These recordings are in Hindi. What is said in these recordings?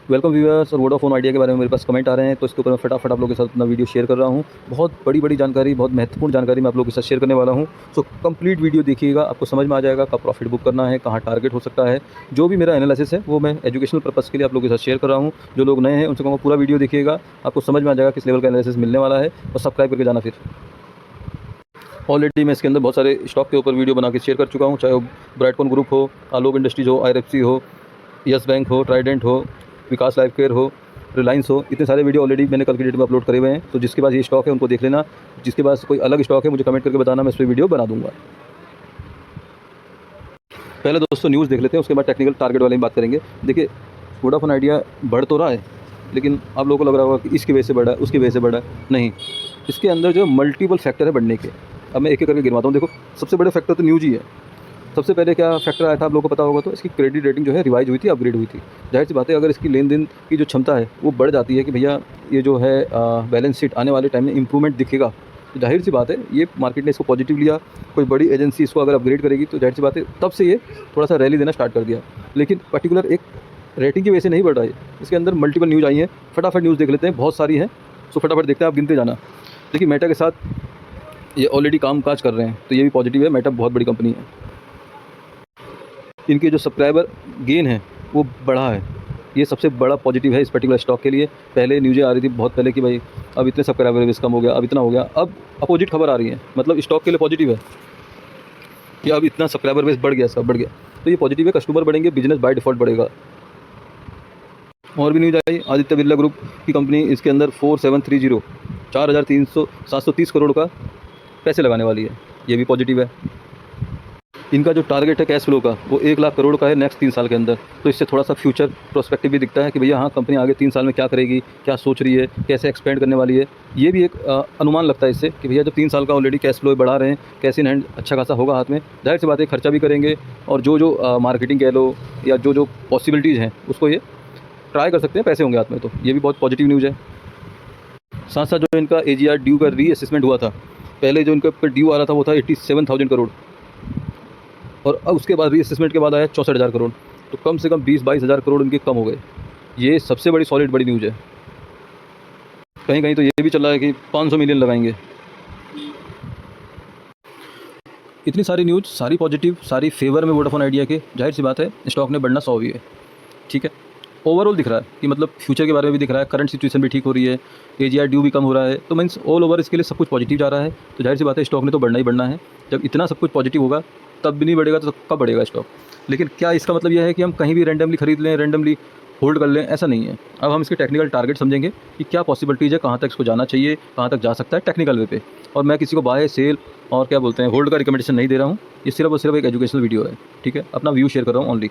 Welcome viewers. और वोडाफोन आइडिया के बारे में मेरे पास कमेंट आ रहे हैं, तो इसके ऊपर मैं फटाफट आप लोगों के साथ अपना वीडियो शेयर कर रहा हूं। बहुत बड़ी जानकारी, बहुत महत्वपूर्ण जानकारी मैं आप लोगों के साथ शेयर करने वाला हूं। सो कंप्लीट वीडियो देखिएगा, आपको समझ में आ जाएगा कब प्रॉफिट बुक करना है, कहाँ टारगेट हो सकता है। जो भी मेरा एनालिसिस है वो मैं एजुकेशनल पर्पज़ के लिए आप लोगों के साथ शेयर कर रहा हूँ। जो लोग नए हैं उनसे कहूँगा पूरा वीडियो देखिएगा, आपको समझ में आ जाएगा किस लेवल का एनालिसिस मिलने वाला है, और सब्सक्राइब करके जाना। फिर ऑलरेडी मैं इसके अंदर बहुत सारे स्टॉक के ऊपर वीडियो बना के शेयर कर चुका हूँ, चाहे वो ब्राइटकॉन ग्रुप हो, आलोक इंडस्ट्रीज हो, IRFC हो, यस बैंक हो, ट्राइडेंट हो, विकास लाइफ केयर हो, रिलायंस हो। इतने सारे वीडियो ऑलरेडी मैंने कल की डेट में अपलोड करे हुए हैं। तो जिसके पास ये स्टॉक है उनको देख लेना, जिसके पास कोई अलग स्टॉक है मुझे कमेंट करके बताना, मैं इस पर वीडियो बना दूंगा। पहले दोस्तों न्यूज़ देख लेते हैं, उसके बाद टेक्निकल टारगेट वाले में बात करेंगे। देखिए, वोडाफोन आइडिया बढ़ तो रहा है, लेकिन आप लोगों को लग रहा होगा कि इसकी वजह से बढ़ा है, उसकी वजह से बढ़ा है। नहीं, इसके अंदर जो मल्टीपल फैक्टर है बढ़ने के। अब मैं एक एक करके गिनवाता हूँ। देखो, सबसे बड़े फैक्टर तो न्यूज़ ही है। सबसे पहले क्या फैक्टर आया था आप लोगों को पता होगा, तो इसकी क्रेडिट रेटिंग जो है रिवाइज हुई थी, अपग्रेड हुई थी। जाहिर सी बात है, अगर इसकी लेन देन की जो क्षमता है वो बढ़ जाती है कि भैया ये जो है बैलेंस शीट आने वाले टाइम में इंप्रूवमेंट दिखेगा, तो जाहिर सी बात है ये मार्केट ने इसको पॉजिटिव लिया। कोई बड़ी एजेंसी इसको अगर अपग्रेड करेगी तो जाहिर सी बात है तब से ये थोड़ा सा रैली देना स्टार्ट कर दिया। लेकिन पर्टिकुलर एक रेटिंग की वजह से नहीं बढ़ रहा है, इसके अंदर मल्टीपल न्यूज़ आई हैं। फटाफट न्यूज़ देख लेते हैं, बहुत सारी हैं। सो फटाफट देखते हैं, आप गिनते जाना। देखिए, मेटा के साथ ये ऑलरेडी काम काज कर रहे हैं, तो ये भी पॉजिटिव है। मेटा बहुत बड़ी कंपनी है, इनके जो सब्सक्राइबर गेन है वो बढ़ा है, ये सबसे बड़ा पॉजिटिव है इस पर्टिकुलर स्टॉक के लिए। पहले न्यूज़ें आ रही थी बहुत पहले कि भाई अब इतने सब्सक्राइबर बेस कम हो गया, अब इतना हो गया। अब अपोजिट खबर आ रही है, मतलब स्टॉक के लिए पॉजिटिव है कि अब इतना सब्सक्राइबर बेस बढ़ गया, सब बढ़ गया। तो ये पॉजिटिव है, कस्टमर बढ़ेंगे, बिजनेस बाय डिफ़ॉल्ट बढ़ेगा। और भी न्यूज़ आई, आदित्य बिरला ग्रुप की कंपनी, इसके अंदर 4730 730 करोड़ का पैसे लगाने वाली है, ये भी पॉजिटिव है। इनका जो टारगेट है कैश फ्लो का वो 1 लाख करोड़ का है नेक्स्ट 3 साल के अंदर। तो इससे थोड़ा सा फ्यूचर प्रोस्पेक्टिव भी दिखता है कि भैया हाँ, कंपनी आगे 3 साल में क्या करेगी, क्या सोच रही है, कैसे एक्सपेंड करने वाली है। ये भी एक अनुमान लगता है इससे कि भैया जब 3 साल का ऑलरेडी कैश फ्लो बढ़ा रहे हैं, कैश इन हैंड अच्छा खासा होगा हाथ में, जाहिर सी बात है खर्चा भी करेंगे, और जो मार्केटिंग कह लो या जो पॉसिबिलिटीज़ हैं उसको ये ट्राई कर सकते हैं, पैसे होंगे हाथ में। तो ये भी बहुत पॉजिटिव न्यूज़ है। साथ साथ जो इनका AGR ड्यू का रीअसेसमेंट हुआ था, पहले जो इनके ऊपर ड्यू आ रहा था वो था 87,000 करोड़, और अब उसके बाद रीअसेसमेंट के बाद आया 64,000 करोड़। तो कम से कम 20-22 हज़ार करोड़ इनके कम हो गए। ये सबसे बड़ी सॉलिड बड़ी न्यूज़ है। कहीं कहीं तो ये भी चल रहा है कि 500 मिलियन लगाएंगे। इतनी सारी न्यूज़, सारी पॉजिटिव, सारी फेवर में वोडाफोन आइडिया के, जाहिर सी बात है स्टॉक ने बढ़ना 100 भी है। ठीक है, ओवरऑल दिख रहा है कि मतलब फ्यूचर के बारे में भी दिख रहा है, करंट सिचुएशन भी ठीक हो रही है, AGR ड्यू भी कम हो रहा है। तो मीन्स ऑल ओवर इसके लिए सब कुछ पॉजिटिव जा रहा है। तो जाहिर सी बात है स्टॉक ने तो बढ़ना ही बढ़ना है। जब इतना सब कुछ पॉजिटिव होगा तब भी नहीं बढ़ेगा तो कब बढ़ेगा स्टॉक। लेकिन क्या इसका मतलब यह है कि हम कहीं भी रैंडमली खरीद लें, रैंडमली होल्ड कर लें? ऐसा नहीं है। अब हम इसके टेक्निकल टारगेट समझेंगे कि क्या पॉसिबिलिटीज़ है, कहाँ तक इसको जाना चाहिए, कहाँ तक जा सकता है टेक्निकल वे पे। और मैं किसी को बाय सेल और क्या बोलते हैं होल्ड का रिकमेंडेशन नहीं दे रहा हूँ, ये सिर्फ और सिर्फ एक एजुकेशनल वीडियो है। ठीक है, अपना व्यू शेयर कर रहा हूँ ओनली।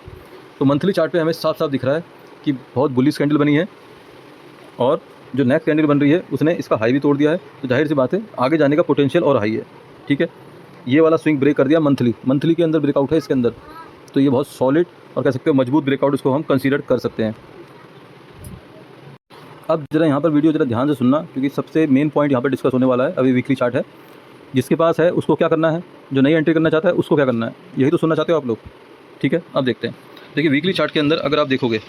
तो मंथली चार्ट पे हमें साफ साफ दिख रहा है कि बहुत बुलिश कैंडल बनी है, और जो नेक्स्ट कैंडल बन रही है उसने इसका हाई भी तोड़ दिया है। तो जाहिर सी बात है आगे जाने का पोटेंशियल और हाई है। ठीक है, ये वाला स्विंग ब्रेक कर दिया, मंथली के अंदर ब्रेकआउट है इसके अंदर। तो ये बहुत सॉलिड और कह सकते हो मजबूत ब्रेकआउट इसको हम कंसीडर कर सकते हैं। अब जरा यहाँ पर वीडियो जरा ध्यान से सुनना, क्योंकि सबसे मेन पॉइंट यहाँ पर डिस्कस होने वाला है। अभी वीकली चार्ट है, जिसके पास है उसको क्या करना है, जो नई एंट्री करना चाहता है उसको क्या करना है, यही तो सुनना चाहते हो आप लोग। ठीक है, अब देखते हैं। देखिए, वीकली चार्ट के अंदर अगर आप देखोगे,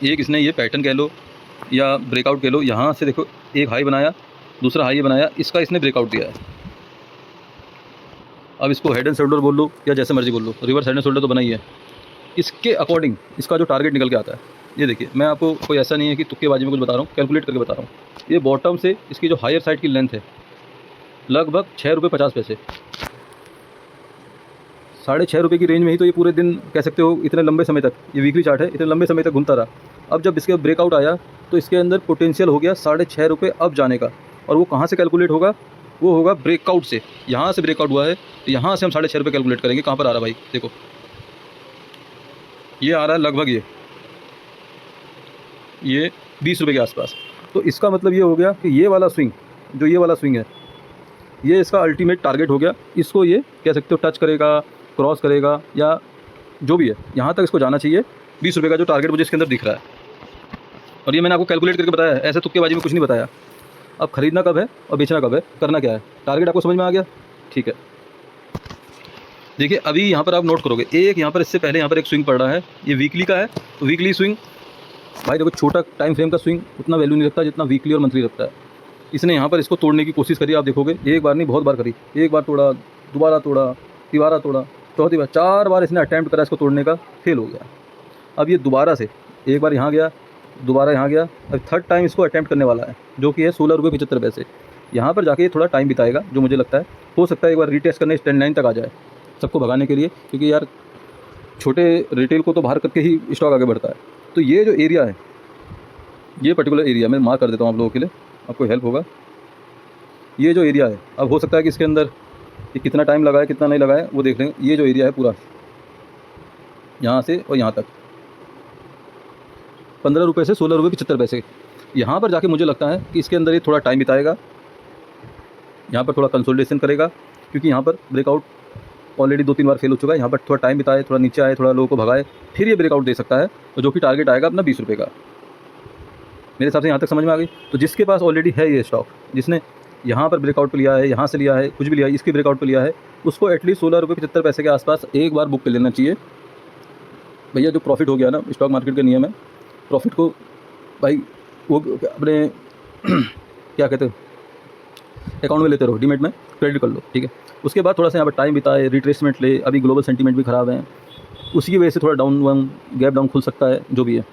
एक इसने ये पैटर्न कह लो या ब्रेकआउट कह लो, यहाँ से देखो एक हाई बनाया, दूसरा हाई बनाया, इसका इसने ब्रेकआउट दिया है। अब इसको हेड एंड शोल्डर बोल लो या जैसे मर्जी बोल लो, रिवर्स हेड एंड शोल्डर तो बना ही है। इसके अकॉर्डिंग इसका जो टारगेट निकल के आता है, ये देखिए, मैं आपको कोई ऐसा नहीं है कि तुक्केबाजी में कुछ बता रहा हूँ, कैलकुलेट करके बता रहा हूँ। ये बॉटम से इसकी जो हायर साइड की लेंथ है लगभग 6 रुपये 50 पैसे, 6.5 रुपये की रेंज में ही तो ये पूरे दिन कह सकते हो इतने लंबे समय तक, ये वीकली चार्ट है, इतने लंबे समय तक घूमता रहा। अब जब इसके ब्रेकआउट आया तो इसके अंदर पोटेंशियल हो गया 6.5 रुपये अब जाने का। और वो कहाँ से कैलकुलेट होगा, वो होगा ब्रेकआउट से। यहाँ से ब्रेकआउट हुआ है तो यहाँ से हम 6.5 रुपये कैलकुलेट करेंगे। कहाँ पर आ रहा है भाई, देखो ये आ रहा है लगभग ये 20 रुपये के आसपास। तो इसका मतलब ये हो गया कि ये वाला स्विंग, जो ये वाला स्विंग है, ये इसका अल्टीमेट टारगेट हो गया। इसको ये कह सकते हो टच करेगा, क्रॉस करेगा, या जो भी है, यहाँ तक इसको जाना चाहिए। 20 रुपये का जो टारगेट मुझे इसके अंदर दिख रहा है, और ये मैंने आपको कैलकुलेट करके बताया है, ऐसे तुक्केबाजी में कुछ नहीं बताया। अब खरीदना कब है और बेचना कब है, करना क्या है, टारगेट आपको समझ में आ गया। ठीक है, देखिए अभी यहाँ पर आप नोट करोगे, एक यहाँ पर इससे पहले यहाँ पर एक स्विंग पड़ रहा है, ये वीकली का है। तो वीकली स्विंग भाई देखो, छोटा टाइम फ्रेम का स्विंग उतना वैल्यू नहीं रखता जितना वीकली और मंथली रखता है। इसने यहाँ पर इसको तोड़ने की कोशिश करी, आप देखोगे एक बार नहीं बहुत बार करी। एक बार तोड़ा, दोबारा तोड़ा, तिबारा तोड़ा, चौथी बार, 4 बार इसने अटैम्प्ट करा इसको तोड़ने का, फेल हो गया। अब ये दोबारा से एक बार यहाँ गया, दोबारा यहाँ गया, अब थर्ड टाइम इसको अटैम्प्ट करने वाला है, जो कि है 16 रुपये 75 पैसे। यहाँ पर जाके ये थोड़ा टाइम बिताएगा, जो मुझे लगता है हो सकता है एक बार रीटेस्ट करने इस ट्रेंड लाइन तक आ जाए, सबको भगाने के लिए, क्योंकि यार छोटे रिटेल को तो बाहर करके ही स्टॉक आगे बढ़ता है। तो ये जो एरिया है, ये पर्टिकुलर एरिया मैं मार्क कर देता हूँ आप लोगों के लिए, आपको हेल्प होगा। ये जो एरिया है, अब हो सकता है कि इसके अंदर ये कितना टाइम लगाए कितना नहीं लगाए वो देख लेंगे। ये जो एरिया है पूरा यहाँ से और यहाँ तक 15 रुपये से 16 रुपये 75 पैसे, यहाँ पर जाके मुझे लगता है कि इसके अंदर ये थोड़ा टाइम बिताएगा, यहाँ पर थोड़ा कंसोलिडेशन करेगा, क्योंकि यहाँ पर ब्रेकआउट ऑलरेडी 2-3 बार फेल हो चुका है। यहाँ पर थोड़ा टाइम बिताए, थोड़ा नीचे आए, थोड़ा लोगों को भगाए, फिर ये ब्रेकआउट दे सकता है, तो जो कि टारगेट आएगा अपना 20 रुपये का। मेरे हिसाब से यहाँ तक समझ में आ गई। तो जिसके पास ऑलरेडी है ये स्टॉक, जिसने यहाँ पर ब्रेकआउट पे लिया है, यहाँ से लिया है, कुछ भी लिया है, इसके ब्रेकआउट पे लिया है, उसको एटलीस्ट 16 रुपये 75 पैसे के आसपास एक बार बुक कर लेना चाहिए। भैया जो प्रॉफिट हो गया ना, स्टॉक मार्केट का नियम है, प्रॉफिट को भाई वो अपने क्या कहते हैं, अकाउंट में लेते रहो, डीमेट में क्रेडिट कर लो, ठीक है। उसके बाद थोड़ा सा यहाँ पर टाइम बिताए, रिट्रेसमेंट ले, अभी ग्लोबल सेंटीमेंट भी ख़राब है, उसी की वजह से थोड़ा डाउन गैप डाउन खुल सकता है, जो भी है।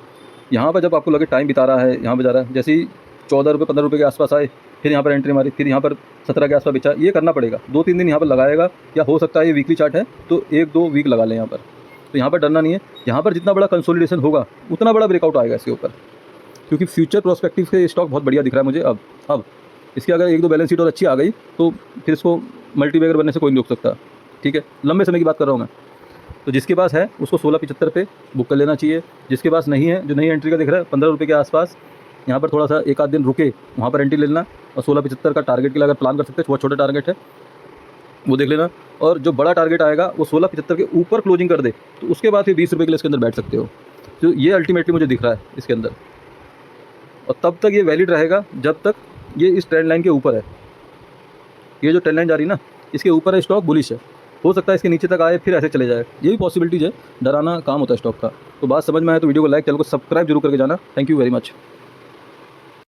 यहाँ पर जब आपको लगे टाइम बिता रहा है, यहाँ पर जा रहा है, जैसे ही 14 रुपये 15 रुपये के आसपास आए, फिर यहाँ पर एंट्री मारी, फिर यहाँ पर 17 के आसपास बेचा, ये करना पड़ेगा। 2-3 दिन यहाँ पर लगाएगा, या हो सकता है ये वीकली चार्ट है तो 1-2 वीक लगा लें यहाँ पर। तो यहाँ पर डरना नहीं है, यहाँ पर जितना बड़ा कंसोलिडेशन होगा उतना बड़ा ब्रेकआउट आएगा इसके ऊपर, क्योंकि फ्यूचर प्रोस्पेक्टिव से स्टॉक बहुत बढ़िया दिख रहा है मुझे। अब इसकी अगर 1-2 बैलेंस शीट और अच्छी आ गई तो फिर इसको मल्टीबैगर बनने से कोई नहीं रोक सकता, ठीक है। लंबे समय की बात कर रहा हूँ मैं। तो जिसके पास है उसको 16.75 पे बुक कर लेना चाहिए। जिसके पास नहीं है, जो नई एंट्री का दिख रहा है 15 रुपये के आसपास, यहाँ पर थोड़ा सा 1-आध दिन रुके, वहाँ पर एंट्री ले लेना, और 16.75 का टारगेट के लिए अगर प्लान कर सकते हैं, बहुत छोटा टारगेट है वो देख लेना। और जो बड़ा टारगेट आएगा वो 16.75 के ऊपर क्लोजिंग कर दे, तो उसके बाद फिर 20 रुपये के लिए इसके अंदर बैठ सकते हो। तो ये अल्टीमेटली मुझे दिख रहा है इसके अंदर, और तब तक ये वैलिड रहेगा जब तक ये इस ट्रेंड लाइन के ऊपर है। ये जो ट्रेंड लाइन जा रही है ना, इसके ऊपर है, स्टॉक बुलिश है। हो सकता है इसके नीचे तक आए फिर ऐसे चले जाए, ये भी पॉसिबिलिटीज है। डराना काम होता है स्टॉक का। तो बात समझ में आए तो वीडियो को लाइक, चैनल को सब्सक्राइब जरूर करके जाना। Thank you very much.